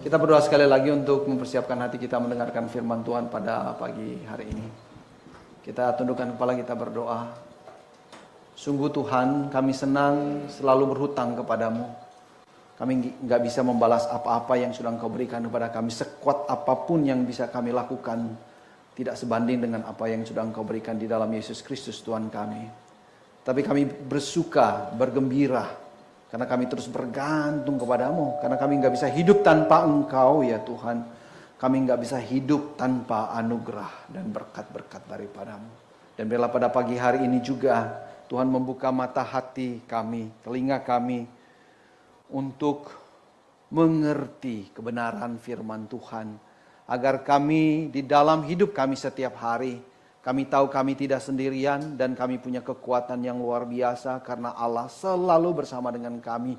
Kita berdoa sekali lagi untuk mempersiapkan hati kita mendengarkan firman Tuhan pada pagi hari ini. Kita tundukkan kepala, kita berdoa. Sungguh Tuhan, kami senang selalu berhutang kepadamu. Kami nggak bisa membalas apa-apa yang sudah Engkau berikan kepada kami. Sekuat apapun yang bisa kami lakukan, tidak sebanding dengan apa yang sudah Engkau berikan di dalam Yesus Kristus Tuhan kami. Tapi kami bersuka, bergembira, karena kami terus bergantung kepadamu. Karena kami nggak bisa hidup tanpa Engkau ya Tuhan. Kami nggak bisa hidup tanpa anugerah dan berkat-berkat daripadamu. Dan biarlah pada pagi hari ini juga Tuhan membuka mata hati kami, telinga kami, untuk mengerti kebenaran firman Tuhan. Agar kami di dalam hidup kami setiap hari, kami tahu kami tidak sendirian dan kami punya kekuatan yang luar biasa karena Allah selalu bersama dengan kami.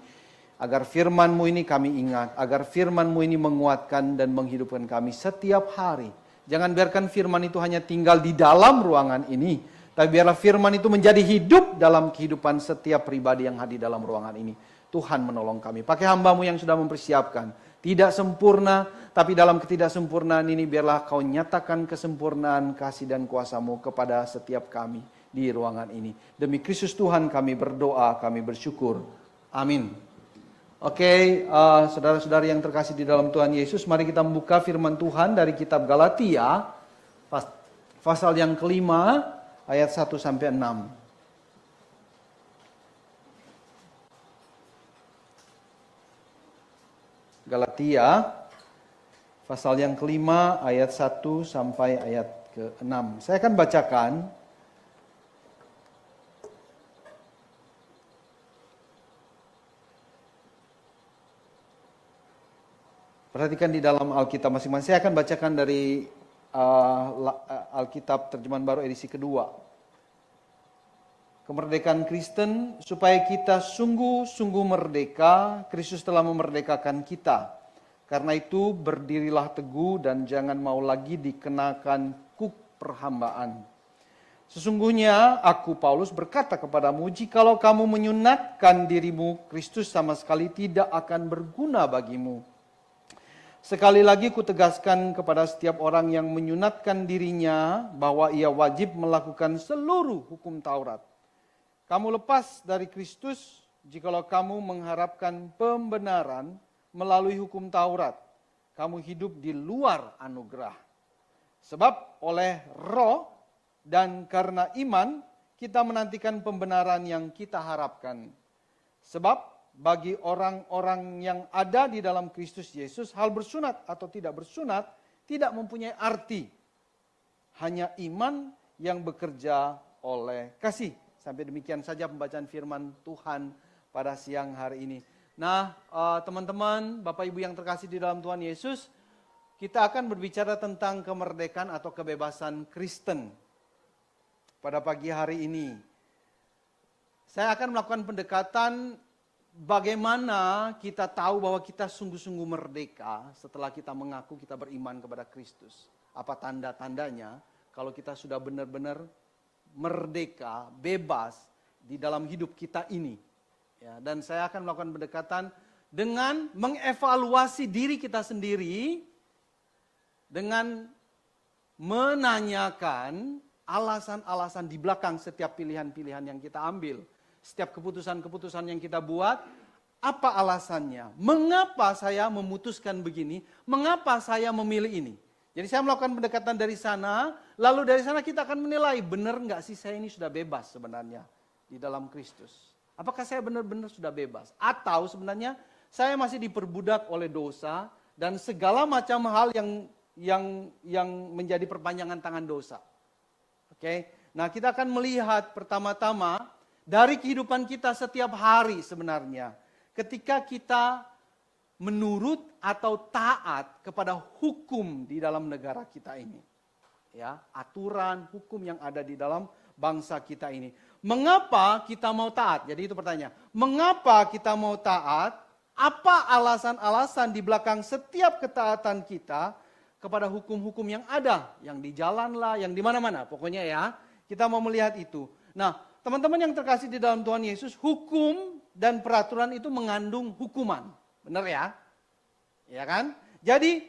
Agar firman-Mu ini kami ingat, agar firman-Mu ini menguatkan dan menghidupkan kami setiap hari. Jangan biarkan firman itu hanya tinggal di dalam ruangan ini, tapi biarlah firman itu menjadi hidup dalam kehidupan setiap pribadi yang hadir dalam ruangan ini. Tuhan menolong kami. Pakai hamba-Mu yang sudah mempersiapkan. Tidak sempurna, tapi dalam ketidaksempurnaan ini biarlah Kau nyatakan kesempurnaan kasih dan kuasa-Mu kepada setiap kami di ruangan ini. Demi Kristus Tuhan kami berdoa, kami bersyukur. Amin. Oke, saudara-saudari yang terkasih di dalam Tuhan Yesus, mari kita membuka firman Tuhan dari kitab Galatia, pasal yang kelima, ayat 1 sampai 6. Galatia, pasal yang kelima, ayat 1 sampai ayat ke-6. Saya akan bacakan. Perhatikan di dalam Alkitab masing-masing. Saya akan bacakan dari Alkitab terjemahan baru edisi kedua. Kemerdekaan Kristen, supaya kita sungguh-sungguh merdeka, Kristus telah memerdekakan kita. Karena itu berdirilah teguh dan jangan mau lagi dikenakan kuk perhambaan. Sesungguhnya aku Paulus berkata kepadamu, jikalau kamu menyunatkan dirimu, Kristus sama sekali tidak akan berguna bagimu. Sekali lagi kutegaskan kepada setiap orang yang menyunatkan dirinya bahwa ia wajib melakukan seluruh hukum Taurat. Kamu lepas dari Kristus jikalau kamu mengharapkan pembenaran melalui hukum Taurat. Kamu hidup di luar anugerah. Sebab oleh Roh dan karena iman kita menantikan pembenaran yang kita harapkan. Sebab bagi orang-orang yang ada di dalam Kristus Yesus, hal bersunat atau tidak bersunat tidak mempunyai arti. Hanya iman yang bekerja oleh kasih. Sampai demikian saja pembacaan firman Tuhan pada siang hari ini. Nah, teman-teman, Bapak Ibu yang terkasih di dalam Tuhan Yesus, kita akan berbicara tentang kemerdekaan atau kebebasan Kristen pada pagi hari ini. Saya akan melakukan pendekatan bagaimana kita tahu bahwa kita sungguh-sungguh merdeka setelah kita mengaku kita beriman kepada Kristus. Apa tanda-tandanya kalau kita sudah benar-benar merdeka, bebas di dalam hidup kita ini. Ya, dan saya akan melakukan pendekatan dengan mengevaluasi diri kita sendiri dengan menanyakan alasan-alasan di belakang setiap pilihan-pilihan yang kita ambil. Setiap keputusan-keputusan yang kita buat, apa alasannya? Mengapa saya memutuskan begini? Mengapa saya memilih ini? Jadi saya melakukan pendekatan dari sana, lalu dari sana kita akan menilai, benar nggak sih saya ini sudah bebas sebenarnya di dalam Kristus? Apakah saya benar-benar sudah bebas? Atau sebenarnya saya masih diperbudak oleh dosa dan segala macam hal yang menjadi perpanjangan tangan dosa. Oke? Nah, kita akan melihat pertama-tama dari kehidupan kita setiap hari sebenarnya. Ketika kita menurut atau taat kepada hukum di dalam negara kita ini. Ya, aturan, hukum yang ada di dalam bangsa kita ini. Mengapa kita mau taat? Jadi itu pertanyaan. Mengapa kita mau taat? Apa alasan-alasan di belakang setiap ketaatan kita kepada hukum-hukum yang ada? Yang di jalan lah, yang di mana-mana. Pokoknya ya, kita mau melihat itu. Nah, teman-teman yang terkasih di dalam Tuhan Yesus, hukum dan peraturan itu mengandung hukuman. Benar ya? Ya kan? Jadi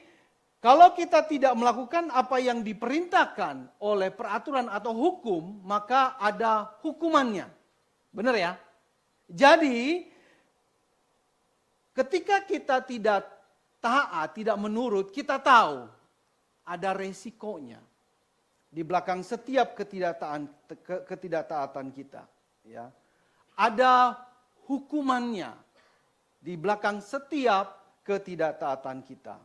kalau kita tidak melakukan apa yang diperintahkan oleh peraturan atau hukum, maka ada hukumannya. Benar ya? Jadi ketika kita tidak taat, tidak menurut, kita tahu ada resikonya di belakang setiap ketidaktaatan kita. Ya. Ada hukumannya di belakang setiap ketidaktaatan kita.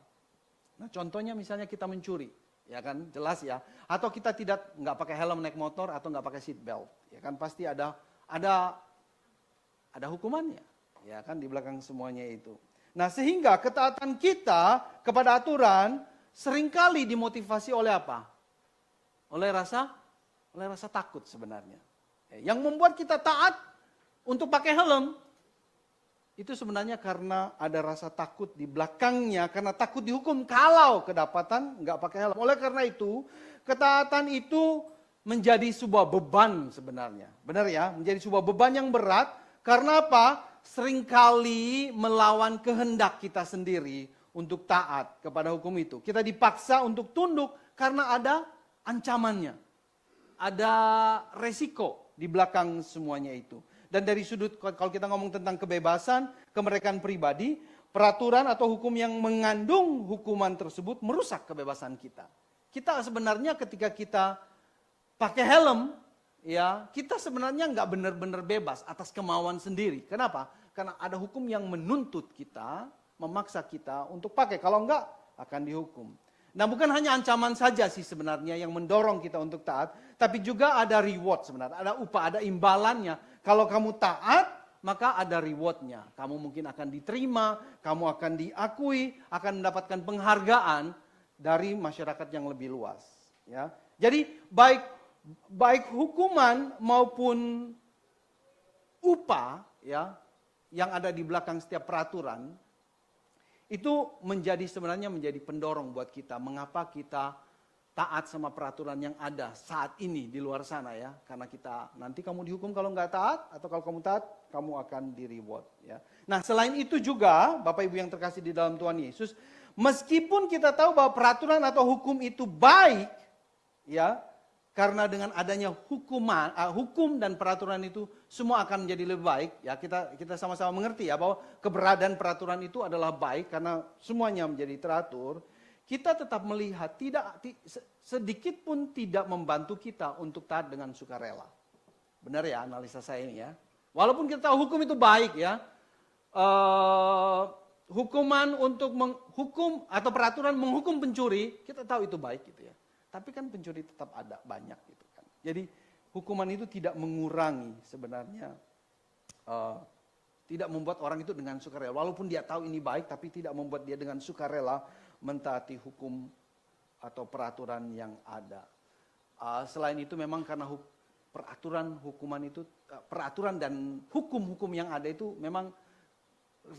Nah, contohnya misalnya kita mencuri, ya kan, jelas ya. Atau kita nggak pakai helm naik motor atau nggak pakai seat belt, ya kan, pasti ada hukumannya, ya kan, di belakang semuanya itu. Nah, sehingga ketaatan kita kepada aturan seringkali dimotivasi oleh apa? Oleh rasa takut sebenarnya. Yang membuat kita taat untuk pakai helm itu sebenarnya karena ada rasa takut di belakangnya, karena takut dihukum kalau kedapatan nggak pakai helm. Oleh karena itu, ketaatan itu menjadi sebuah beban sebenarnya. Benar ya? Menjadi sebuah beban yang berat. Karena apa? Seringkali melawan kehendak kita sendiri untuk taat kepada hukum itu. Kita dipaksa untuk tunduk karena ada ancamannya. Ada resiko di belakang semuanya itu. Dan dari sudut, kalau kita ngomong tentang kebebasan, kemerdekaan pribadi, peraturan atau hukum yang mengandung hukuman tersebut merusak kebebasan kita. Kita sebenarnya ketika kita pakai helm, ya, kita sebenarnya nggak benar-benar bebas atas kemauan sendiri. Kenapa? Karena ada hukum yang menuntut kita, memaksa kita untuk pakai. Kalau enggak, akan dihukum. Nah, bukan hanya ancaman saja sih sebenarnya yang mendorong kita untuk taat, tapi juga ada reward sebenarnya, ada upah, ada imbalannya. Kalau kamu taat, maka ada rewardnya. Kamu mungkin akan diterima, kamu akan diakui, akan mendapatkan penghargaan dari masyarakat yang lebih luas. Ya, jadi baik hukuman maupun upah, ya, yang ada di belakang setiap peraturan itu sebenarnya menjadi pendorong buat kita. Mengapa kita taat sama peraturan yang ada saat ini di luar sana, ya? Karena nanti kamu dihukum kalau nggak taat, atau kalau kamu taat, kamu akan di reward, ya. Nah, selain itu juga, Bapak Ibu yang terkasih di dalam Tuhan Yesus, meskipun kita tahu bahwa peraturan atau hukum itu baik, ya, karena dengan adanya hukum dan peraturan itu semua akan menjadi lebih baik. Ya, kita sama-sama mengerti ya bahwa keberadaan peraturan itu adalah baik karena semuanya menjadi teratur. Kita tetap melihat sedikit pun tidak membantu kita untuk taat dengan sukarela. Benar ya analisa saya ini ya. Walaupun kita tahu hukum itu baik ya. Hukuman untuk menghukum atau peraturan menghukum pencuri, kita tahu itu baik gitu ya. Tapi kan pencuri tetap ada banyak gitu kan. Jadi hukuman itu tidak mengurangi sebenarnya, tidak membuat orang itu dengan sukarela. Walaupun dia tahu ini baik, tapi tidak membuat dia dengan sukarela mentaati hukum atau peraturan yang ada. Selain itu memang karena peraturan dan hukum-hukum yang ada itu memang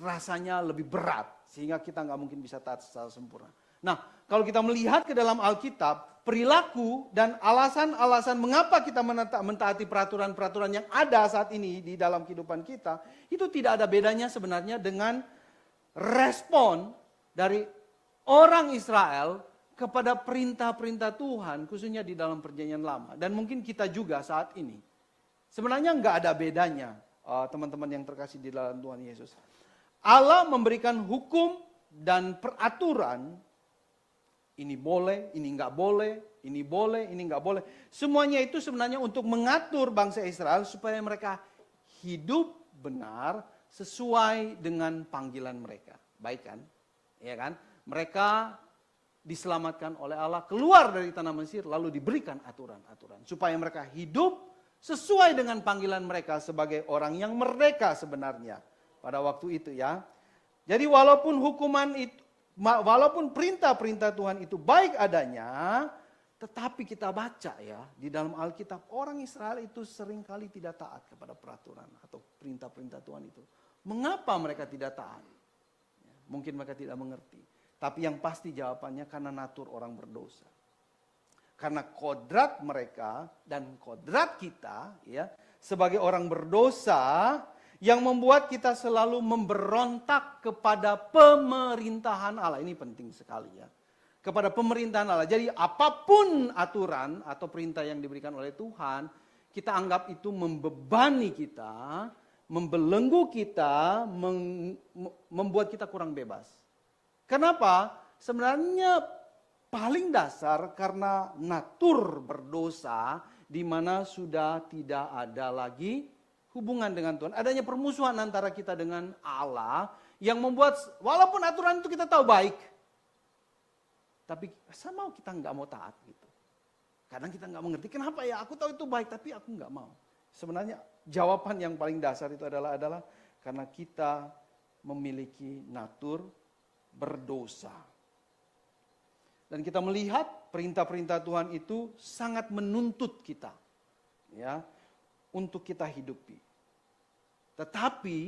rasanya lebih berat, sehingga kita nggak mungkin bisa taat secara sempurna. Nah, kalau kita melihat ke dalam Alkitab, perilaku dan alasan-alasan mengapa kita mentaati peraturan-peraturan yang ada saat ini di dalam kehidupan kita, itu tidak ada bedanya sebenarnya dengan respon dari orang Israel kepada perintah-perintah Tuhan, khususnya di dalam Perjanjian Lama. Dan mungkin kita juga saat ini. Sebenarnya nggak ada bedanya, teman-teman yang terkasih di dalam Tuhan Yesus. Allah memberikan hukum dan peraturan. Ini boleh, ini nggak boleh, ini boleh, ini nggak boleh. Semuanya itu sebenarnya untuk mengatur bangsa Israel supaya mereka hidup benar sesuai dengan panggilan mereka. Baik kan? Ya kan? Mereka diselamatkan oleh Allah, keluar dari tanah Mesir, lalu diberikan aturan-aturan. Supaya mereka hidup sesuai dengan panggilan mereka sebagai orang yang merdeka sebenarnya. Pada waktu itu ya. Jadi walaupun perintah-perintah Tuhan itu baik adanya, tetapi kita baca ya, di dalam Alkitab, orang Israel itu seringkali tidak taat kepada peraturan atau perintah-perintah Tuhan itu. Mengapa mereka tidak taat? Mungkin mereka tidak mengerti. Tapi yang pasti jawabannya karena natur orang berdosa. Karena kodrat mereka dan kodrat kita ya, sebagai orang berdosa yang membuat kita selalu memberontak kepada pemerintahan Allah. Ini penting sekali ya. Kepada pemerintahan Allah. Jadi apapun aturan atau perintah yang diberikan oleh Tuhan, kita anggap itu membebani kita, membelenggu kita, membuat kita kurang bebas. Kenapa? Sebenarnya paling dasar karena natur berdosa, di mana sudah tidak ada lagi hubungan dengan Tuhan. Adanya permusuhan antara kita dengan Allah yang membuat walaupun aturan itu kita tahu baik, tapi sama kita nggak mau taat gitu. Kadang kita nggak mengerti kenapa ya, aku tahu itu baik tapi aku nggak mau. Sebenarnya jawaban yang paling dasar itu adalah karena kita memiliki natur berdosa. Dan kita melihat perintah-perintah Tuhan itu sangat menuntut kita ya untuk kita hidupi. Tetapi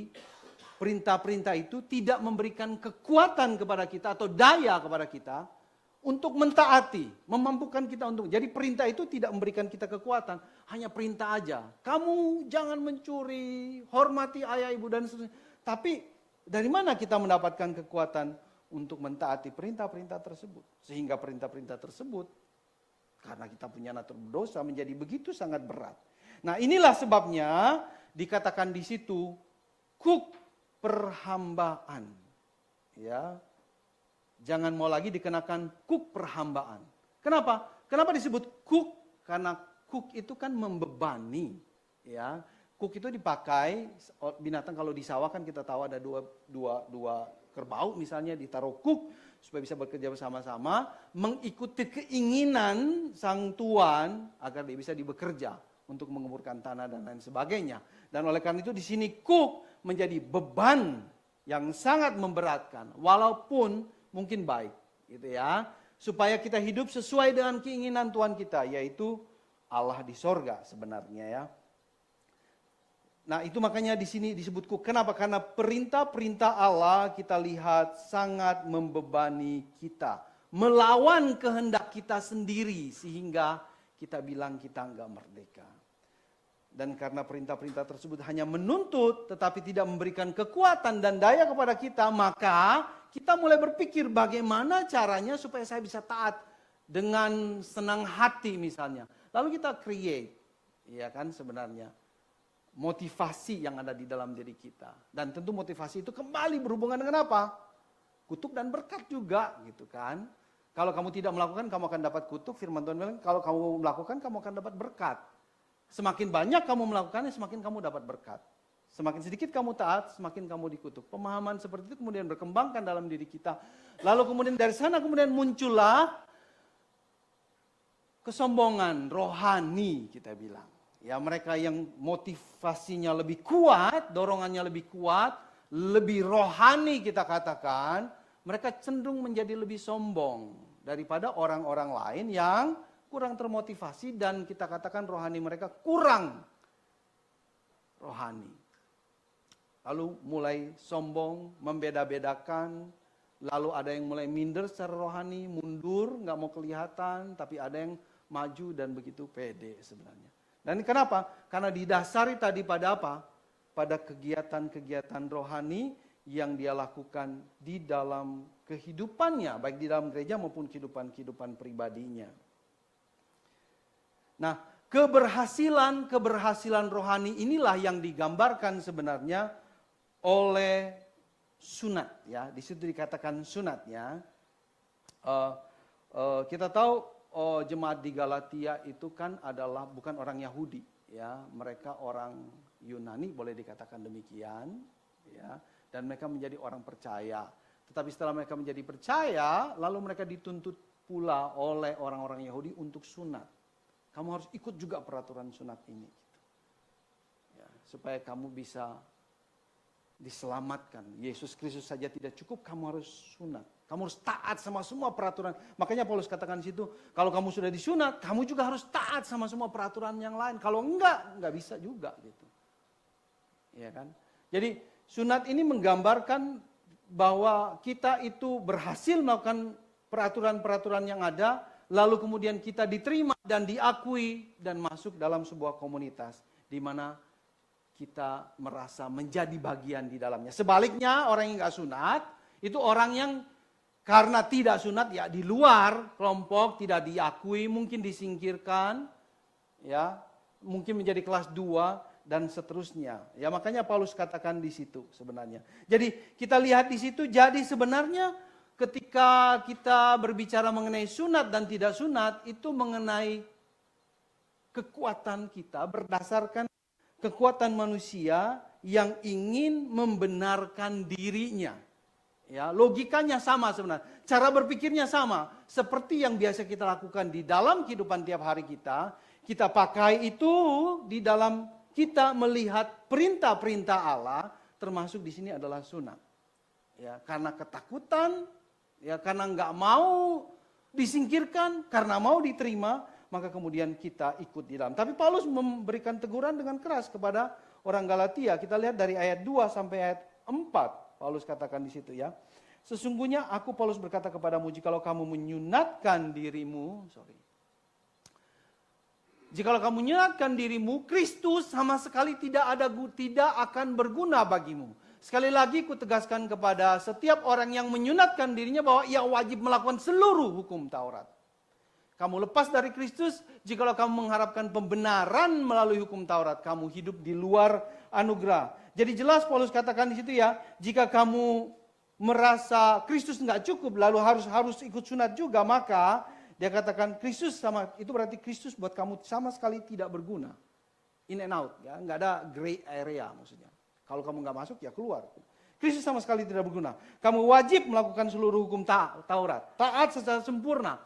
perintah-perintah itu tidak memberikan kekuatan kepada kita atau daya kepada kita untuk mentaati, memampukan kita untuk. Jadi perintah itu tidak memberikan kita kekuatan, hanya perintah aja. Kamu jangan mencuri, hormati ayah ibu dan seterusnya. Tapi dari mana kita mendapatkan kekuatan untuk mentaati perintah-perintah tersebut? Sehingga perintah-perintah tersebut, karena kita punya natur berdosa, menjadi begitu sangat berat. Nah inilah sebabnya dikatakan di situ kuk perhambaan. Ya. Jangan mau lagi dikenakan kuk perhambaan. Kenapa? Kenapa disebut kuk? Karena kuk itu kan membebani. Ya, kuk itu dipakai binatang kalau di sawah kan kita tahu ada dua kerbau misalnya ditaruh kuk supaya bisa bekerja bersama-sama mengikuti keinginan sang tuan agar dia bisa bekerja untuk mengemburkan tanah dan lain sebagainya. Dan oleh karena itu di sini kuk menjadi beban yang sangat memberatkan walaupun mungkin baik, gitu ya. Supaya kita hidup sesuai dengan keinginan Tuhan kita, yaitu Allah di sorga sebenarnya ya. Nah itu makanya di sini disebutku. Kenapa? Karena perintah-perintah Allah kita lihat sangat membebani kita. Melawan kehendak kita sendiri sehingga kita bilang kita enggak merdeka. Dan karena perintah-perintah tersebut hanya menuntut tetapi tidak memberikan kekuatan dan daya kepada kita, maka kita mulai berpikir bagaimana caranya supaya saya bisa taat dengan senang hati misalnya. Lalu kita create, ya kan sebenarnya, motivasi yang ada di dalam diri kita. Dan tentu motivasi itu kembali berhubungan dengan apa? Kutuk dan berkat juga gitu kan. Kalau kamu tidak melakukan kamu akan dapat kutuk, firman Tuhan bilang kalau kamu melakukan kamu akan dapat berkat. Semakin banyak kamu melakukannya, semakin kamu dapat berkat. Semakin sedikit kamu taat, semakin kamu dikutuk. Pemahaman seperti itu kemudian berkembangkan dalam diri kita. Lalu kemudian dari sana kemudian muncullah kesombongan rohani kita bilang. Ya mereka yang motivasinya lebih kuat, dorongannya lebih kuat, lebih rohani kita katakan, mereka cenderung menjadi lebih sombong daripada orang-orang lain yang kurang termotivasi dan kita katakan rohani mereka kurang rohani. Lalu mulai sombong, membeda-bedakan, lalu ada yang mulai minder secara rohani, mundur, nggak mau kelihatan, tapi ada yang maju dan begitu pede sebenarnya. Dan kenapa? Karena didasari tadi pada apa? Pada kegiatan-kegiatan rohani yang dia lakukan di dalam kehidupannya, baik di dalam gereja maupun kehidupan pribadinya. Nah, keberhasilan rohani inilah yang digambarkan sebenarnya oleh sunat ya. Di situ dikatakan sunatnya. Kita tahu jemaat di Galatia itu kan adalah bukan orang Yahudi ya, mereka orang Yunani boleh dikatakan demikian ya, dan mereka menjadi orang percaya. Tetapi setelah mereka menjadi percaya, lalu mereka dituntut pula oleh orang-orang Yahudi untuk sunat. Kamu harus ikut juga peraturan sunat ini. Ya, supaya kamu bisa diselamatkan. Yesus Kristus saja tidak cukup, kamu harus sunat. Kamu harus taat sama semua peraturan. Makanya Paulus katakan di situ, kalau kamu sudah disunat, kamu juga harus taat sama semua peraturan yang lain. Kalau enggak bisa juga gitu. Ya kan? Jadi sunat ini menggambarkan bahwa kita itu berhasil melakukan peraturan-peraturan yang ada, lalu kemudian kita diterima dan diakui dan masuk dalam sebuah komunitas di mana kita merasa menjadi bagian di dalamnya. Sebaliknya orang yang nggak sunat, itu orang yang karena tidak sunat ya di luar kelompok, tidak diakui, mungkin disingkirkan, ya mungkin menjadi kelas 2 dan seterusnya. Ya makanya Paulus katakan di situ sebenarnya. Jadi kita lihat di situ, jadi sebenarnya ketika kita berbicara mengenai sunat dan tidak sunat, itu mengenai kekuatan kita berdasarkan kekuatan manusia yang ingin membenarkan dirinya. Ya, logikanya sama sebenarnya. Cara berpikirnya sama. Seperti yang biasa kita lakukan di dalam kehidupan tiap hari kita. Kita pakai itu di dalam kita melihat perintah-perintah Allah. Termasuk di sini adalah sunat. Ya, karena ketakutan, ya karena nggak mau disingkirkan, karena mau diterima, maka kemudian kita ikut di dalam. Tapi Paulus memberikan teguran dengan keras kepada orang Galatia. Kita lihat dari ayat 2 sampai ayat 4. Paulus katakan di situ ya. Sesungguhnya aku Paulus berkata kepadamu, jikalau kamu menyunatkan dirimu, jikalau kamu menyunatkan dirimu, Kristus sama sekali tidak akan berguna bagimu. Sekali lagi ku tegaskan kepada setiap orang yang menyunatkan dirinya bahwa ia wajib melakukan seluruh hukum Taurat. Kamu lepas dari Kristus, jikalau kamu mengharapkan pembenaran melalui hukum Taurat, kamu hidup di luar anugerah. Jadi jelas Paulus katakan di situ ya, jika kamu merasa Kristus nggak cukup, lalu harus ikut sunat juga, maka dia katakan Kristus sama itu berarti Kristus buat kamu sama sekali tidak berguna, in and out, ya nggak ada gray area maksudnya. Kalau kamu nggak masuk ya keluar. Kristus sama sekali tidak berguna. Kamu wajib melakukan seluruh hukum Taurat, taat secara sempurna.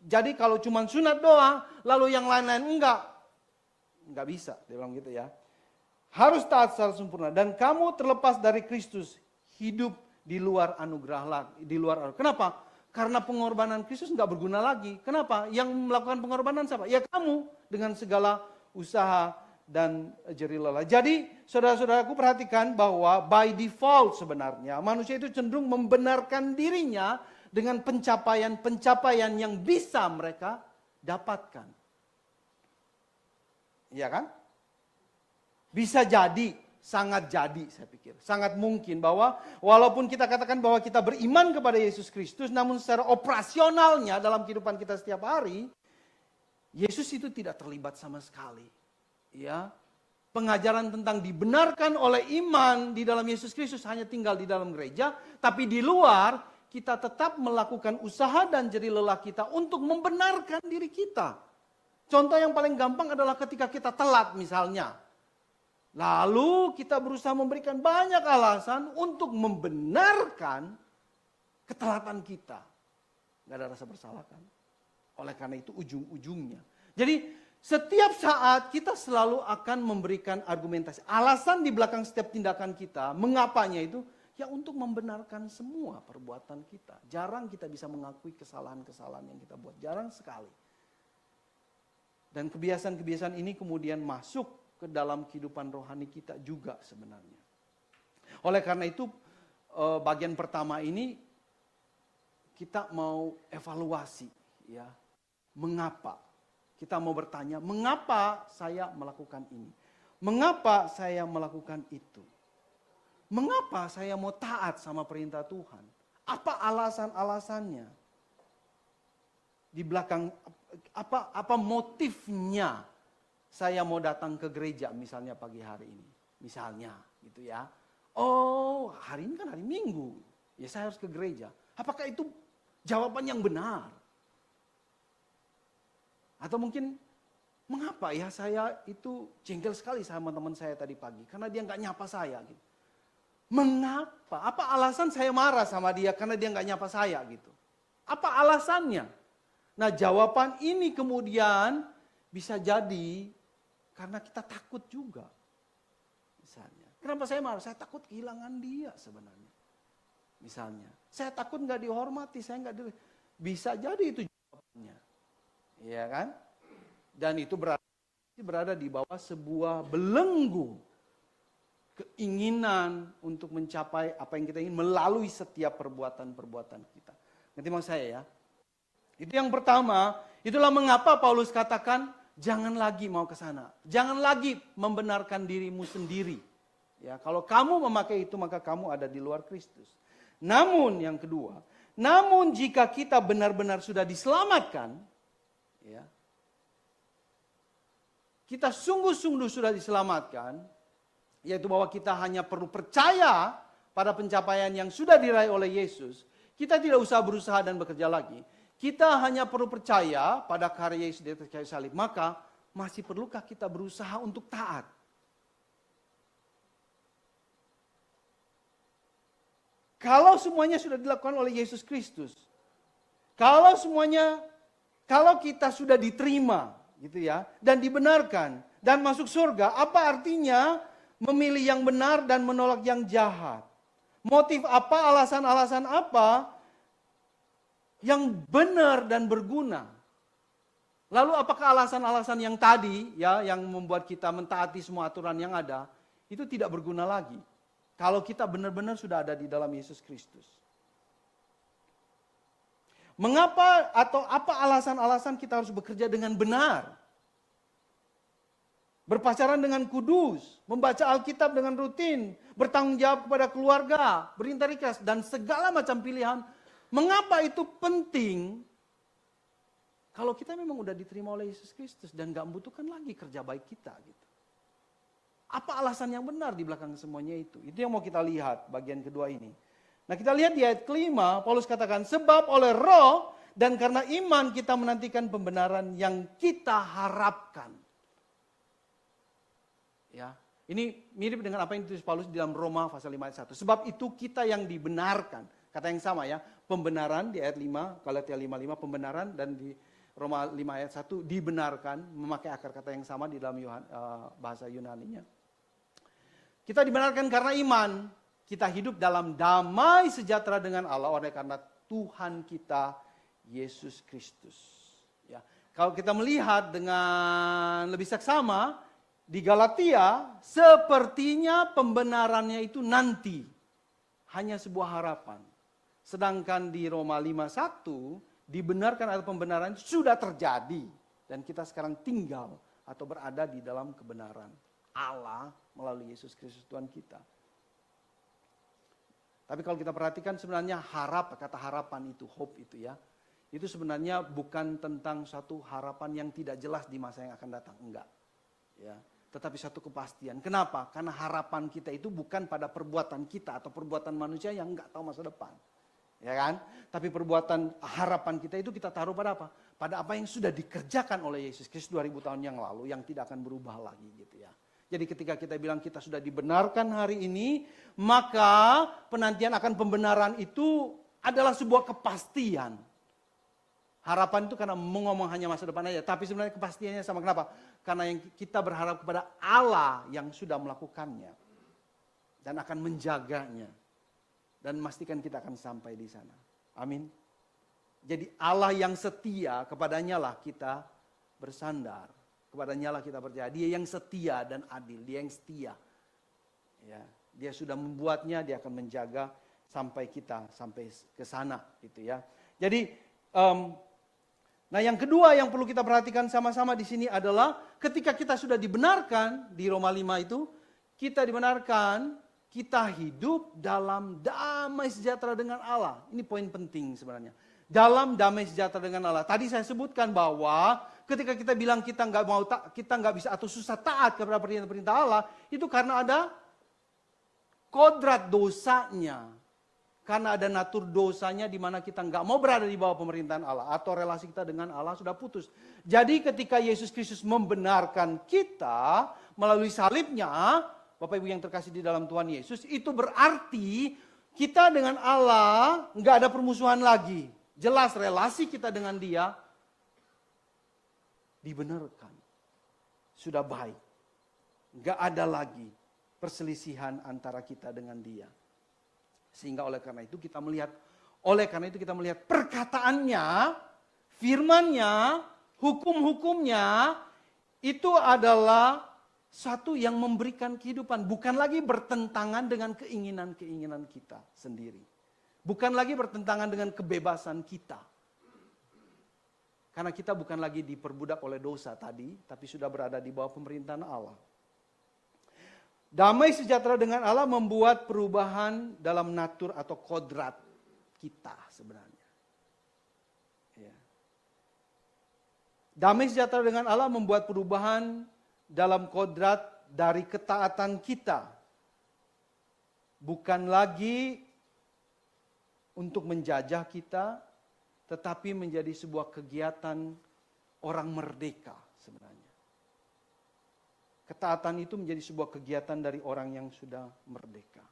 Jadi kalau cuma sunat doang, lalu yang lain-lain enggak bisa, dia bilang gitu ya. Harus taat secara sempurna dan kamu terlepas dari Kristus, hidup di luar anugerah, di luar anugerah. Kenapa? Karena pengorbanan Kristus enggak berguna lagi. Kenapa? Yang melakukan pengorbanan siapa? Ya kamu dengan segala usaha dan jerih lelah. Jadi saudara-saudaraku perhatikan bahwa by default sebenarnya manusia itu cenderung membenarkan dirinya dengan pencapaian-pencapaian yang bisa mereka dapatkan. Iya kan? Bisa jadi, sangat jadi saya pikir. Sangat mungkin bahwa walaupun kita katakan bahwa kita beriman kepada Yesus Kristus, namun secara operasionalnya dalam kehidupan kita setiap hari, Yesus itu tidak terlibat sama sekali. Ya, pengajaran tentang dibenarkan oleh iman di dalam Yesus Kristus hanya tinggal di dalam gereja, tapi di luar kita tetap melakukan usaha dan jerih lelah kita untuk membenarkan diri kita. Contoh yang paling gampang adalah ketika kita telat misalnya. Lalu kita berusaha memberikan banyak alasan untuk membenarkan ketelatan kita. Gak ada rasa bersalah kan? Oleh karena itu ujung-ujungnya. Jadi setiap saat kita selalu akan memberikan argumentasi. Alasan di belakang setiap tindakan kita, mengapanya itu, ya untuk membenarkan semua perbuatan kita. Jarang kita bisa mengakui kesalahan-kesalahan yang kita buat. Jarang sekali. Dan kebiasaan-kebiasaan ini kemudian masuk ke dalam kehidupan rohani kita juga sebenarnya. Oleh karena itu bagian pertama ini kita mau evaluasi ya. Mengapa? Kita mau bertanya, mengapa saya melakukan ini? Mengapa saya melakukan itu? Mengapa saya mau taat sama perintah Tuhan? Apa alasan-alasannya? Di belakang apa motifnya? Saya mau datang ke gereja misalnya pagi hari ini. Misalnya gitu ya. Oh hari ini kan hari Minggu. Ya saya harus ke gereja. Apakah itu jawaban yang benar? Atau mungkin mengapa ya saya itu jengkel sekali sama teman saya tadi pagi. Karena dia nggak nyapa saya gitu. Mengapa? Apa alasan saya marah sama dia karena dia nggak nyapa saya gitu. Apa alasannya? Nah jawaban ini kemudian bisa jadi karena kita takut juga. Misalnya, kenapa saya marah? Saya takut kehilangan dia sebenarnya. Misalnya, saya takut nggak dihormati, saya nggak bisa jadi itu jawabannya, iya kan? Dan itu berada di bawah sebuah belenggu keinginan untuk mencapai apa yang kita ingin melalui setiap perbuatan-perbuatan kita. Ngerti maksud saya ya? Itu yang pertama. Itulah mengapa Paulus katakan jangan lagi mau ke sana. Jangan lagi membenarkan dirimu sendiri. Ya, kalau kamu memakai itu maka kamu ada di luar Kristus. Namun yang kedua, namun jika kita benar-benar sudah diselamatkan, ya, kita sungguh-sungguh sudah diselamatkan, yaitu bahwa kita hanya perlu percaya pada pencapaian yang sudah diraih oleh Yesus. Kita tidak usah berusaha dan bekerja lagi. Kita hanya perlu percaya pada karya Yesus di atas kayu salib. Maka masih perlukah kita berusaha untuk taat? Kalau semuanya sudah dilakukan oleh Yesus Kristus, kalau kita sudah diterima, gitu ya, dan dibenarkan dan masuk surga, apa artinya memilih yang benar dan menolak yang jahat? Motif apa, alasan-alasan apa yang benar dan berguna? Lalu apakah alasan-alasan yang tadi, ya, yang membuat kita mentaati semua aturan yang ada, itu tidak berguna lagi? Kalau kita benar-benar sudah ada di dalam Yesus Kristus. Mengapa atau apa alasan-alasan kita harus bekerja dengan benar? Berpacaran dengan kudus, membaca Alkitab dengan rutin, bertanggung jawab kepada keluarga, berintegritas, dan segala macam pilihan. Mengapa itu penting? Kalau kita memang udah diterima oleh Yesus Kristus dan gak membutuhkan lagi kerja baik kita gitu. Apa alasan yang benar di belakang semuanya itu? Itu yang mau kita lihat bagian kedua ini. Nah, kita lihat di ayat kelima, Paulus katakan, sebab oleh Roh dan karena iman kita menantikan pembenaran yang kita harapkan. Ya, ini mirip dengan apa yang ditulis Paulus di dalam Roma pasal 5 ayat 1. Sebab itu kita yang dibenarkan. Kata yang sama ya, pembenaran di ayat 5, Galatia 5:5 pembenaran, dan di Roma 5 ayat 1 dibenarkan, memakai akar kata yang sama di dalam bahasa Yunaninya. Kita dibenarkan karena iman, kita hidup dalam damai sejahtera dengan Allah oleh karena Tuhan kita Yesus Kristus. Ya, kalau kita melihat dengan lebih seksama di Galatia, sepertinya pembenarannya itu nanti, hanya sebuah harapan. Sedangkan di Roma 5:1 dibenarkan atau pembenaran sudah terjadi dan kita sekarang tinggal atau berada di dalam kebenaran Allah melalui Yesus Kristus Tuhan kita. Tapi kalau kita perhatikan sebenarnya kata harapan itu, hope itu ya, itu sebenarnya bukan tentang satu harapan yang tidak jelas di masa yang akan datang, enggak. Ya, tetapi satu kepastian. Kenapa? Karena harapan kita itu bukan pada perbuatan kita atau perbuatan manusia yang enggak tahu masa depan. Ya kan? Tapi perbuatan harapan kita itu kita taruh pada apa? Pada apa yang sudah dikerjakan oleh Yesus Kristus 2000 tahun yang lalu yang tidak akan berubah lagi gitu ya. Jadi ketika kita bilang kita sudah dibenarkan hari ini, maka penantian akan pembenaran itu adalah sebuah kepastian. Harapan itu karena ngomong hanya masa depan aja, tapi sebenarnya kepastiannya sama. Kenapa? Karena yang kita berharap kepada Allah yang sudah melakukannya dan akan menjaganya. Dan memastikan kita akan sampai di sana. Amin. Jadi Allah yang setia, kepadanya lah kita bersandar. Kepadanya lah kita percaya. Dia yang setia dan adil. Dia yang setia. Ya, dia sudah membuatnya, dia akan menjaga sampai kita sampai ke sana gitu ya. Jadi nah yang kedua yang perlu kita perhatikan sama-sama di sini adalah ketika kita sudah dibenarkan di Roma 5 itu, kita dibenarkan, kita hidup dalam damai sejahtera dengan Allah. Ini poin penting sebenarnya. Dalam damai sejahtera dengan Allah. Tadi saya sebutkan bahwa ketika kita bilang kita nggak bisa atau susah taat kepada perintah-perintah Allah, itu karena ada kodrat dosanya. Karena ada natur dosanya di mana kita nggak mau berada di bawah pemerintahan Allah atau relasi kita dengan Allah sudah putus. Jadi ketika Yesus Kristus membenarkan kita melalui salibnya, Bapak Ibu yang terkasih di dalam Tuhan Yesus, itu berarti kita dengan Allah nggak ada permusuhan lagi. Jelas relasi kita dengan Dia dibenarkan. Sudah baik. Nggak ada lagi perselisihan antara kita dengan Dia. Sehingga oleh karena itu kita melihat perkataannya, firman-Nya, hukum-hukumnya itu adalah satu yang memberikan kehidupan, bukan lagi bertentangan dengan keinginan-keinginan kita sendiri. Bukan lagi bertentangan dengan kebebasan kita. Karena kita bukan lagi diperbudak oleh dosa tadi, tapi sudah berada di bawah pemerintahan Allah. Damai sejahtera dengan Allah membuat perubahan dalam natur atau kodrat kita sebenarnya. Ya. Damai sejahtera dengan Allah membuat perubahan dalam kodrat dari ketaatan kita. Bukan lagi untuk menjajah kita, tetapi menjadi sebuah kegiatan orang merdeka sebenarnya. Ketaatan itu menjadi sebuah kegiatan dari orang yang sudah merdeka.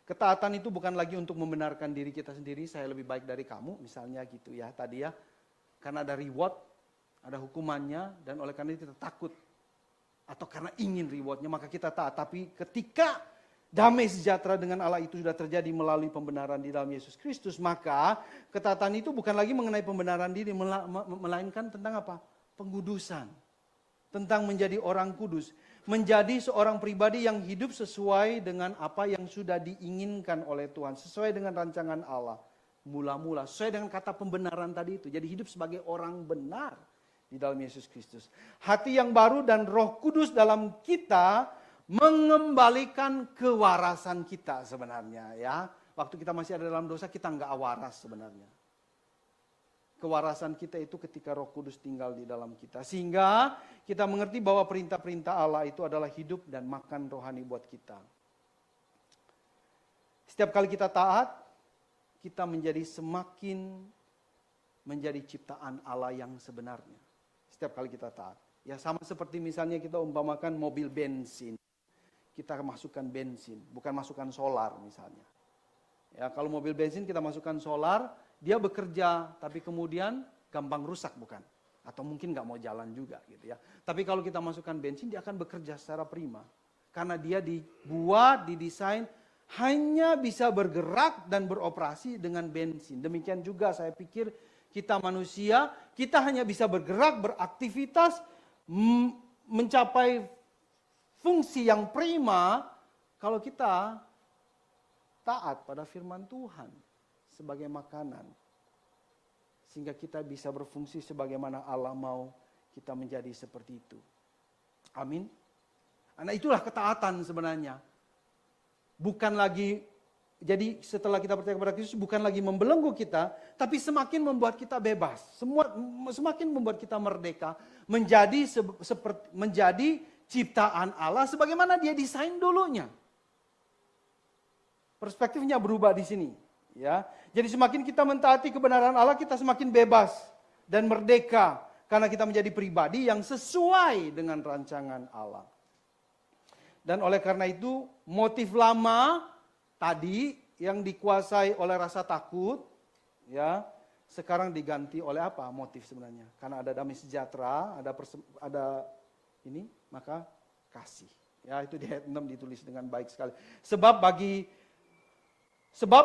Ketaatan itu bukan lagi untuk membenarkan diri kita sendiri, saya lebih baik dari kamu, misalnya gitu ya tadi ya. Karena ada reward, ada hukumannya, dan oleh karena itu kita takut. Atau karena ingin rewardnya, maka kita taat. Tapi ketika damai sejahtera dengan Allah itu sudah terjadi melalui pembenaran di dalam Yesus Kristus, maka ketaatan itu bukan lagi mengenai pembenaran diri, melainkan tentang apa? Pengudusan. Tentang menjadi orang kudus. Menjadi seorang pribadi yang hidup sesuai dengan apa yang sudah diinginkan oleh Tuhan. Sesuai dengan rancangan Allah. Mula-mula. Sesuai dengan kata pembenaran tadi itu. Jadi hidup sebagai orang benar di dalam Yesus Kristus. Hati yang baru dan Roh Kudus dalam kita mengembalikan kewarasan kita sebenarnya ya. Waktu kita masih ada dalam dosa kita nggak waras sebenarnya. Kewarasan kita itu ketika Roh Kudus tinggal di dalam kita. Sehingga kita mengerti bahwa perintah-perintah Allah itu adalah hidup dan makan rohani buat kita. Setiap kali kita taat, kita menjadi semakin menjadi ciptaan Allah yang sebenarnya. Setiap kali kita taat. Ya sama seperti misalnya kita umpamakan mobil bensin. Kita masukkan bensin, bukan masukkan solar misalnya. Ya, kalau mobil bensin kita masukkan solar, dia bekerja, tapi kemudian gampang rusak bukan? Atau mungkin nggak mau jalan juga gitu ya. Tapi kalau kita masukkan bensin, dia akan bekerja secara prima. Karena dia dibuat, didesain, hanya bisa bergerak dan beroperasi dengan bensin. Demikian juga saya pikir kita manusia, kita hanya bisa bergerak, beraktivitas, mencapai fungsi yang prima kalau kita taat pada firman Tuhan sebagai makanan. Sehingga kita bisa berfungsi sebagaimana Allah mau kita menjadi seperti itu. Amin. Nah itulah ketaatan sebenarnya. Bukan lagi, jadi setelah kita percaya kepada Kristus bukan lagi membelenggu kita, tapi semakin membuat kita bebas. Semakin membuat kita merdeka, menjadi ciptaan Allah sebagaimana dia desain dulunya. Perspektifnya berubah di sini, ya. Jadi semakin kita mentaati kebenaran Allah, kita semakin bebas dan merdeka karena kita menjadi pribadi yang sesuai dengan rancangan Allah. Dan oleh karena itu, motif lama tadi yang dikuasai oleh rasa takut, ya, sekarang diganti oleh apa? Motif sebenarnya. Karena ada damai sejahtera, ada ini, maka kasih. Ya, itu di ayat 6 ditulis dengan baik sekali. Sebab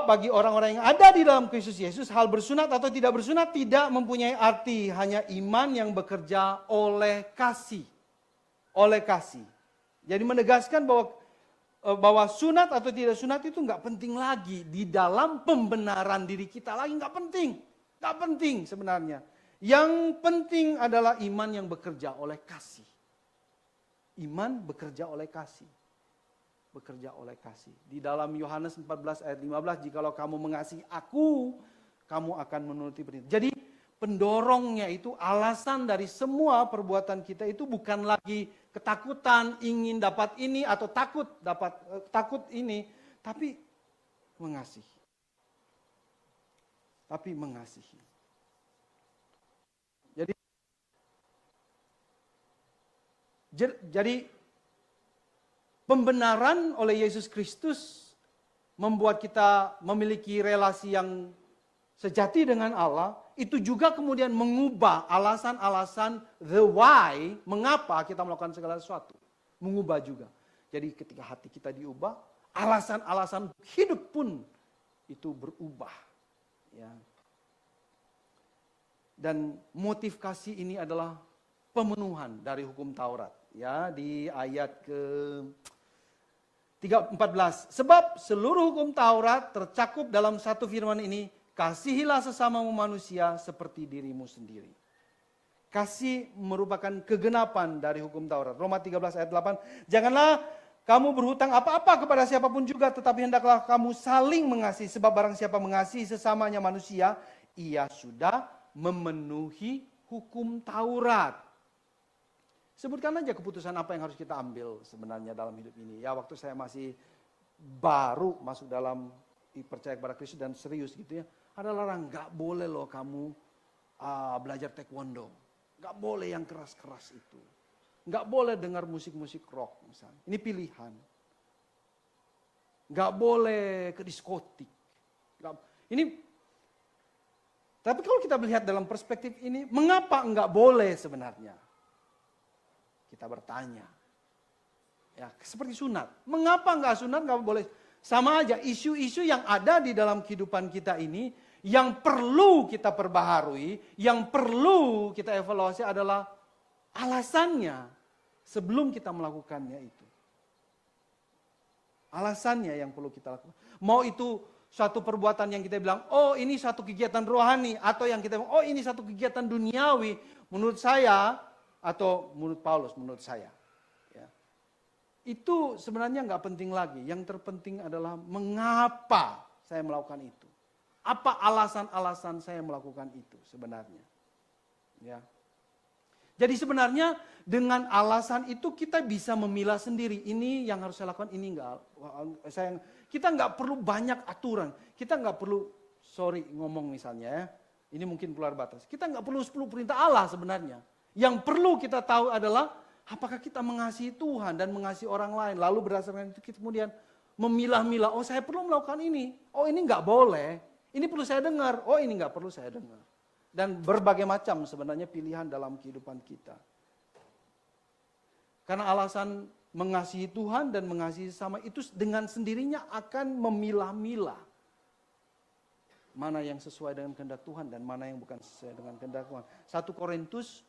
bagi orang-orang yang ada di dalam Kristus Yesus, hal bersunat atau tidak bersunat tidak mempunyai arti, hanya iman yang bekerja oleh kasih. Oleh kasih. Jadi menegaskan bahwa sunat atau tidak sunat itu nggak penting lagi di dalam pembenaran diri kita lagi, nggak penting sebenarnya. Yang penting adalah iman yang bekerja oleh kasih. Iman bekerja oleh kasih. Bekerja oleh kasih. Di dalam Yohanes 14 ayat 15, jikalau kamu mengasihi aku, kamu akan menuruti perintah. Jadi pendorongnya itu, alasan dari semua perbuatan kita itu bukan lagi ketakutan, ingin dapat ini atau takut ini, tapi mengasihi. Tapi mengasihi. Jadi pembenaran oleh Yesus Kristus membuat kita memiliki relasi yang sejati dengan Allah, itu juga kemudian mengubah alasan-alasan the why, mengapa kita melakukan segala sesuatu. Mengubah juga. Jadi ketika hati kita diubah, alasan-alasan hidup pun itu berubah. Ya. Dan motif kasih ini adalah pemenuhan dari hukum Taurat. Ya, di ayat ke-14. Sebab seluruh hukum Taurat tercakup dalam satu firman ini, kasihilah sesamamu manusia seperti dirimu sendiri. Kasih merupakan kegenapan dari hukum Taurat. Roma 13 ayat 8. Janganlah kamu berhutang apa-apa kepada siapapun juga, tetapi hendaklah kamu saling mengasihi. Sebab barang siapa mengasihi sesamanya manusia, ia sudah memenuhi hukum Taurat. Sebutkan aja keputusan apa yang harus kita ambil sebenarnya dalam hidup ini. Ya, waktu saya masih baru masuk dalam percaya kepada Kristus dan serius gitu ya. Ada larang, gak boleh loh kamu belajar taekwondo. Gak boleh yang keras-keras itu. Gak boleh dengar musik-musik rock misalnya. Ini pilihan. Gak boleh ke diskotik. Tapi kalau kita melihat dalam perspektif ini, mengapa enggak boleh sebenarnya? Kita bertanya. Ya, seperti sunat. Mengapa enggak sunat, enggak boleh? Sama aja, isu-isu yang ada di dalam kehidupan kita ini, yang perlu kita perbaharui, yang perlu kita evaluasi adalah alasannya sebelum kita melakukannya itu. Alasannya yang perlu kita lakukan. Mau itu suatu perbuatan yang kita bilang, oh ini satu kegiatan rohani, atau yang kita bilang, oh ini satu kegiatan duniawi, menurut saya, atau menurut Paulus, menurut saya. Ya. Itu sebenarnya nggak penting lagi. Yang terpenting adalah mengapa saya melakukan itu. Apa alasan-alasan saya melakukan itu sebenarnya. Ya. Jadi sebenarnya dengan alasan itu kita bisa memilah sendiri. Ini yang harus saya lakukan, ini enggak. Kita nggak perlu banyak aturan. Kita nggak perlu, ngomong misalnya ya. Ini mungkin keluar batas. Kita nggak perlu 10 perintah Allah sebenarnya. Yang perlu kita tahu adalah apakah kita mengasihi Tuhan dan mengasihi orang lain. Lalu berdasarkan itu kita kemudian memilah-milah. Oh saya perlu melakukan ini. Oh ini nggak boleh. Ini perlu saya dengar. Oh ini nggak perlu saya dengar. Dan berbagai macam sebenarnya pilihan dalam kehidupan kita. Karena alasan mengasihi Tuhan dan mengasihi sesama itu dengan sendirinya akan memilah-milah. Mana yang sesuai dengan kehendak Tuhan dan mana yang bukan sesuai dengan kehendak Tuhan. 1 Korintus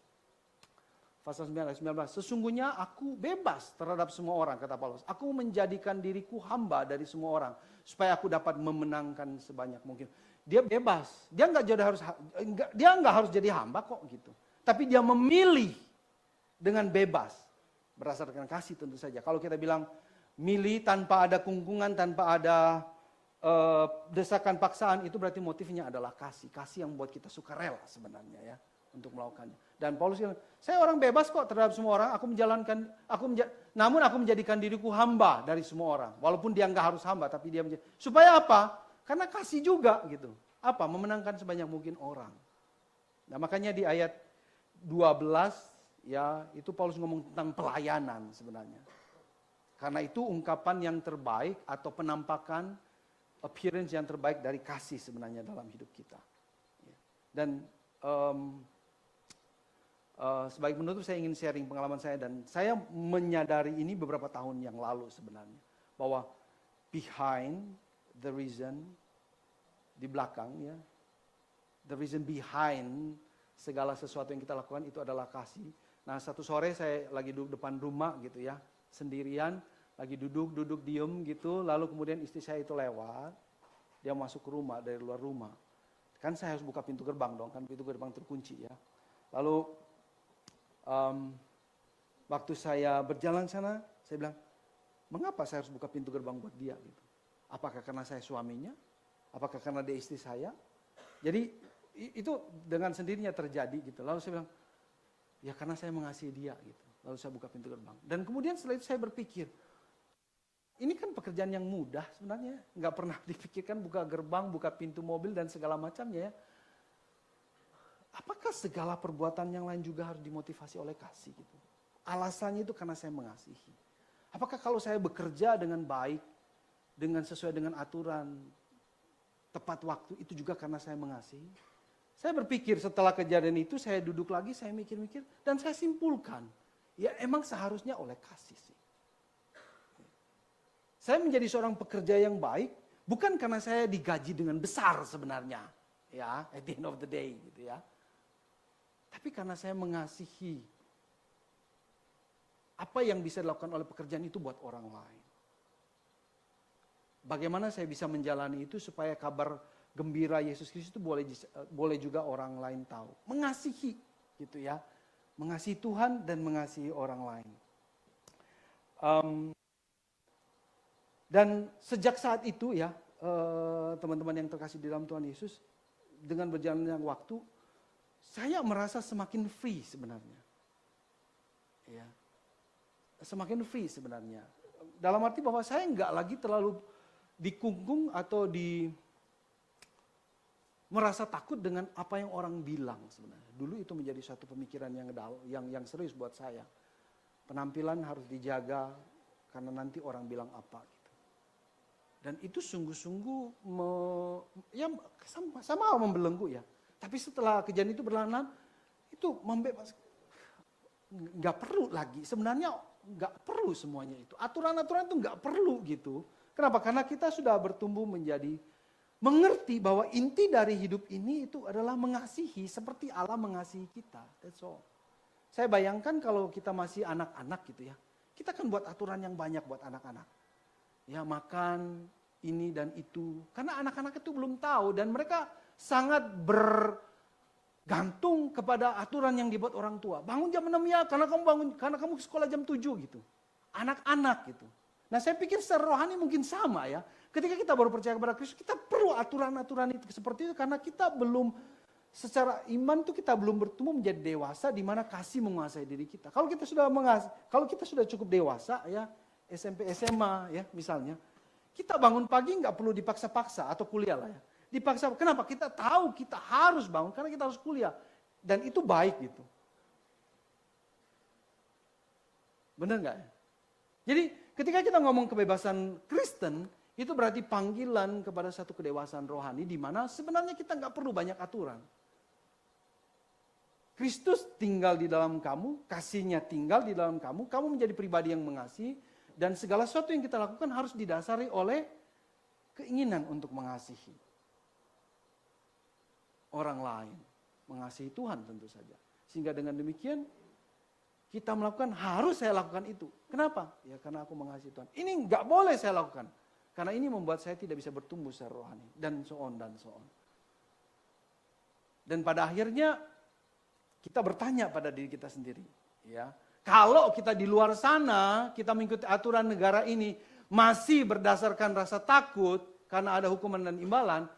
pasal 9 ayat 19. Sesungguhnya aku bebas terhadap semua orang, kata Paulus. Aku menjadikan diriku hamba dari semua orang. Supaya aku dapat memenangkan sebanyak mungkin. Dia bebas. Dia nggak harus jadi hamba kok gitu. Tapi dia memilih dengan bebas. Berdasarkan kasih tentu saja. Kalau kita bilang milih tanpa ada kungkungan, tanpa ada desakan paksaan, itu berarti motifnya adalah kasih. Kasih yang membuat kita suka rela sebenarnya ya. Untuk melakukannya. Dan Paulus bilang, saya orang bebas kok terhadap semua orang. Namun aku menjadikan diriku hamba dari semua orang. Walaupun dia nggak harus hamba, tapi dia supaya apa? Karena kasih juga gitu. Apa? Memenangkan sebanyak mungkin orang. Nah makanya di ayat 12 ya itu Paulus ngomong tentang pelayanan sebenarnya. Karena itu ungkapan yang terbaik atau penampakan appearance yang terbaik dari kasih sebenarnya dalam hidup kita. Dan sebagai penutup saya ingin sharing pengalaman saya dan saya menyadari ini beberapa tahun yang lalu sebenarnya. Bahwa behind the reason, di belakang ya, the reason behind segala sesuatu yang kita lakukan itu adalah kasih. Nah satu sore saya lagi duduk depan rumah gitu ya, sendirian, lagi duduk diem gitu, lalu kemudian istri saya itu lewat, dia masuk ke rumah dari luar rumah. Kan saya harus buka pintu gerbang dong, kan pintu gerbang terkunci ya. Lalu waktu saya berjalan sana, saya bilang, mengapa saya harus buka pintu gerbang buat dia gitu? Apakah karena saya suaminya? Apakah karena dia istri saya? Jadi itu dengan sendirinya terjadi gitu. Lalu saya bilang, ya karena saya mengasihi dia gitu. Lalu saya buka pintu gerbang. Dan kemudian setelah itu saya berpikir, ini kan pekerjaan yang mudah sebenarnya. Nggak pernah dipikirkan buka gerbang, buka pintu mobil dan segala macamnya ya. Apakah segala perbuatan yang lain juga harus dimotivasi oleh kasih gitu? Alasannya itu karena saya mengasihi. Apakah kalau saya bekerja dengan baik, dengan sesuai dengan aturan, tepat waktu, itu juga karena saya mengasihi? Saya berpikir setelah kejadian itu, saya duduk lagi, saya mikir-mikir, dan saya simpulkan, ya emang seharusnya oleh kasih sih. Saya menjadi seorang pekerja yang baik, bukan karena saya digaji dengan besar sebenarnya, ya, at the end of the day, gitu ya. Tapi karena saya mengasihi apa yang bisa dilakukan oleh pekerjaan itu buat orang lain. Bagaimana saya bisa menjalani itu supaya kabar gembira Yesus Kristus itu boleh juga orang lain tahu. Mengasihi gitu ya. Mengasihi Tuhan dan mengasihi orang lain. Dan sejak saat itu ya, teman-teman yang terkasih di dalam Tuhan Yesus, dengan berjalannya waktu, saya merasa semakin free sebenarnya. Ya. Semakin free sebenarnya. Dalam arti bahwa saya nggak lagi terlalu dikungkung atau merasa takut dengan apa yang orang bilang sebenarnya. Dulu itu menjadi suatu pemikiran yang serius buat saya. Penampilan harus dijaga karena nanti orang bilang apa gitu. Dan itu sungguh-sungguh sama membelenggu ya. Tapi setelah kejadian itu berlalu, itu membebas. Nggak perlu lagi. Sebenarnya nggak perlu semuanya itu. Aturan-aturan itu nggak perlu gitu. Kenapa? Karena kita sudah bertumbuh menjadi mengerti bahwa inti dari hidup ini itu adalah mengasihi seperti Allah mengasihi kita. That's all. Saya bayangkan kalau kita masih anak-anak gitu ya. Kita kan buat aturan yang banyak buat anak-anak. Ya makan ini dan itu. Karena anak-anak itu belum tahu dan mereka sangat bergantung kepada aturan yang dibuat orang tua. Bangun jam 6 ya karena kamu sekolah jam 7 gitu. Anak-anak gitu. Nah saya pikir secara rohani mungkin sama ya. Ketika kita baru percaya kepada Kristus, kita perlu aturan-aturan itu seperti itu karena kita belum secara iman tuh kita belum bertumbuh menjadi dewasa di mana kasih menguasai diri kita. Kalau kita sudah cukup dewasa ya, SMP SMA ya misalnya, kita bangun pagi nggak perlu dipaksa-paksa atau kuliah lah ya. Dipaksa, kenapa? Kita tahu kita harus bangun karena kita harus kuliah dan itu baik gitu. Benar nggak ya? Jadi ketika kita ngomong kebebasan Kristen, itu berarti panggilan kepada satu kedewasaan rohani di mana sebenarnya kita nggak perlu banyak aturan. Kristus tinggal di dalam kamu, kasihnya tinggal di dalam kamu, kamu menjadi pribadi yang mengasihi, dan segala sesuatu yang kita lakukan harus didasari oleh keinginan untuk mengasihi orang lain, mengasihi Tuhan tentu saja. Sehingga dengan demikian kita melakukan, harus saya lakukan itu. Kenapa? Ya karena aku mengasihi Tuhan. Ini nggak boleh saya lakukan. Karena ini membuat saya tidak bisa bertumbuh secara rohani. Dan so on, dan so on. Dan pada akhirnya, kita bertanya pada diri kita sendiri. Ya, kalau kita di luar sana, kita mengikuti aturan negara ini, masih berdasarkan rasa takut, karena ada hukuman dan imbalan,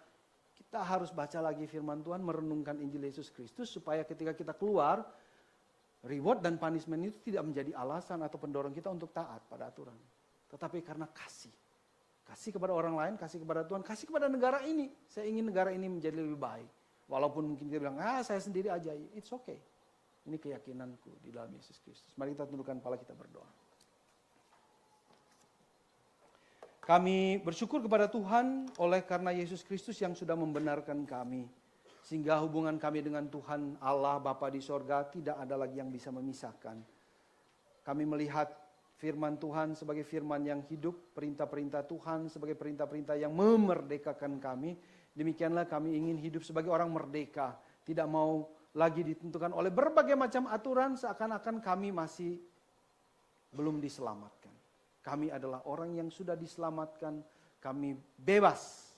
kita harus baca lagi firman Tuhan, merenungkan Injil Yesus Kristus, supaya ketika kita keluar, reward dan punishment itu tidak menjadi alasan atau pendorong kita untuk taat pada aturan. Tetapi karena kasih. Kasih kepada orang lain, kasih kepada Tuhan, kasih kepada negara ini. Saya ingin negara ini menjadi lebih baik. Walaupun mungkin dia bilang, saya sendiri aja. It's okay. Ini keyakinanku di dalam Yesus Kristus. Mari kita tundukkan kepala, kita berdoa. Kami bersyukur kepada Tuhan oleh karena Yesus Kristus yang sudah membenarkan kami. Sehingga hubungan kami dengan Tuhan Allah Bapa di sorga tidak ada lagi yang bisa memisahkan. Kami melihat firman Tuhan sebagai firman yang hidup, perintah-perintah Tuhan sebagai perintah-perintah yang memerdekakan kami. Demikianlah kami ingin hidup sebagai orang merdeka. Tidak mau lagi ditentukan oleh berbagai macam aturan seakan-akan kami masih belum diselamatkan. Kami adalah orang yang sudah diselamatkan, kami bebas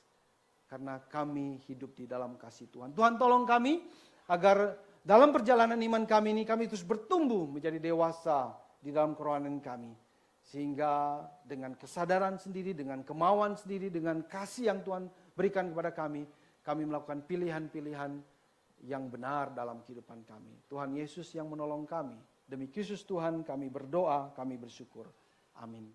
karena kami hidup di dalam kasih Tuhan. Tuhan tolong kami agar dalam perjalanan iman kami ini kami terus bertumbuh menjadi dewasa di dalam kerohanian kami. Sehingga dengan kesadaran sendiri, dengan kemauan sendiri, dengan kasih yang Tuhan berikan kepada kami melakukan pilihan-pilihan yang benar dalam kehidupan kami. Tuhan Yesus yang menolong kami. Demi Kristus Tuhan kami berdoa, kami bersyukur. Amin.